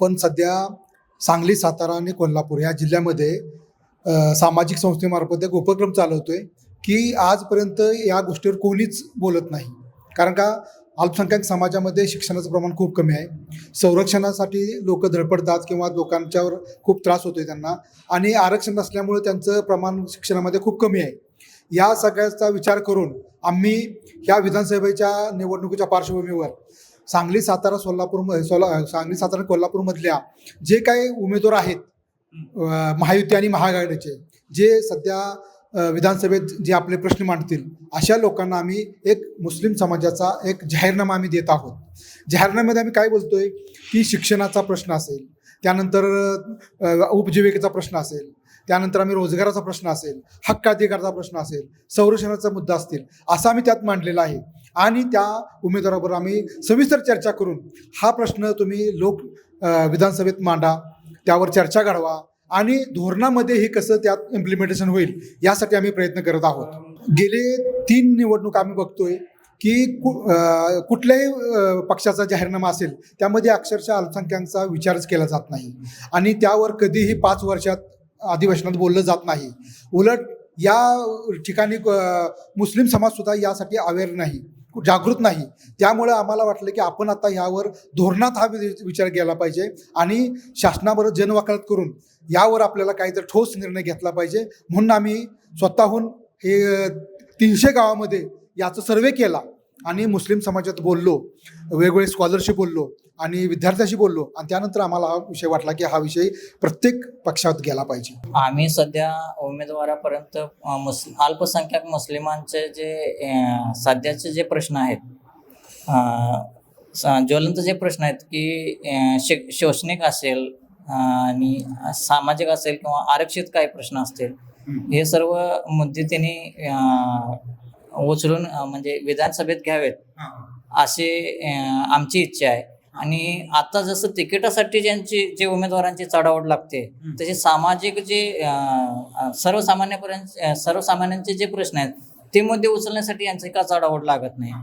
आपण सध्या सांगली, सातारा आणि कोल्हापूर या जिल्ह्यामध्ये सामाजिक संस्थेमार्फत एक उपक्रम चालवतोय की आजपर्यंत या गोष्टीवर कोणीच बोलत नाही. कारण का अल्पसंख्याक समाजामध्ये शिक्षणाचं प्रमाण खूप कमी आहे. संरक्षणासाठी लोक धडपडतात किंवा लोकांच्यावर खूप त्रास होतोय त्यांना, आणि आरक्षण नसल्यामुळे त्यांचं प्रमाण शिक्षणामध्ये खूप कमी आहे. या सगळ्याचा विचार करून आम्ही ह्या विधानसभेच्या निवडणुकीच्या पार्श्वभूमीवर सांगली, सातारा, सांगली, सातारा, कोल्हापूरमधल्या जे काही उमेदवार आहेत महायुती आणि महाआघाडीचे, जे सध्या विधानसभेत जे आपले प्रश्न मांडतील, अशा लोकांना आम्ही एक मुस्लिम समाजाचा एक जाहीरनामा आम्ही देत आहोत. जाहीरनाम्यामध्ये आम्ही काय बोलतोय की शिक्षणाचा प्रश्न असेल, त्यानंतर उपजीविकेचा प्रश्न असेल, त्यानंतर आम्ही रोजगाराचा प्रश्न असेल, हक्क अधिकाराचा प्रश्न असेल, संरक्षणाचा मुद्दा असतील, असा आम्ही त्यात मांडलेला आहे. आणि त्या उमेदवाराबरोबर आम्ही सविस्तर चर्चा करून हा प्रश्न तुम्ही विधानसभेत मांडा, त्यावर चर्चा घडवा आणि धोरणामध्ये हे कसं त्यात इम्प्लिमेंटेशन होईल यासाठी आम्ही प्रयत्न करत आहोत. गेले 3 निवडणूक आम्ही बघतोय की कुठल्याही पक्षाचा जाहीरनामा असेल त्यामध्ये अक्षरशः अल्पसंख्याकांचा विचारच केला जात नाही, आणि त्यावर कधीही 5 वर्षात अधिवेशनात बोललं जात नाही. उलट या ठिकाणी मुस्लिम समाजसुद्धा यासाठी अवेअर नाही, जागृत नाही. त्यामुळे आम्हाला वाटलं की आपण आता यावर धोरणात हा विचार केला पाहिजे आणि शासनाबरोबर जनवकालत करून यावर आपल्याला काहीतरी ठोस निर्णय घेतला पाहिजे. म्हणून आम्ही स्वतःहून हे 300 गावामध्ये याचा सर्वे केला आणि मुस्लिम समाजात बोललो, वेगवेगळे स्कॉलरशिप बोललो आणि विद्यार्थ्यांशी बोललो, आणि त्यानंतर आम्हाला हा विषय वाटला की हा विषय प्रत्येक पक्षात गेला पाहिजे. आम्ही सध्या उमेदवारापर्यंत अल्पसंख्याक मुस्लिमांचे जे सध्याचे जे प्रश्न आहेत, ज्वलंत जे प्रश्न आहेत की शैक्षणिक असेल आणि सामाजिक असेल किंवा आरक्षित काही प्रश्न असतील, हे सर्व मुद्दे त्यांनी उचलून म्हणजे विधानसभेत घ्यावेत असे आमची इच्छा आहे. आणि आता जसं तिकिटासाठी जे उमेदवारांची चढाओढ लागते, तसे सामाजिक जे सर्वसामान्यांचे जे प्रश्न आहेत ते मुद्दे उचलण्यासाठी यांची का चढाओढ लागत नाही.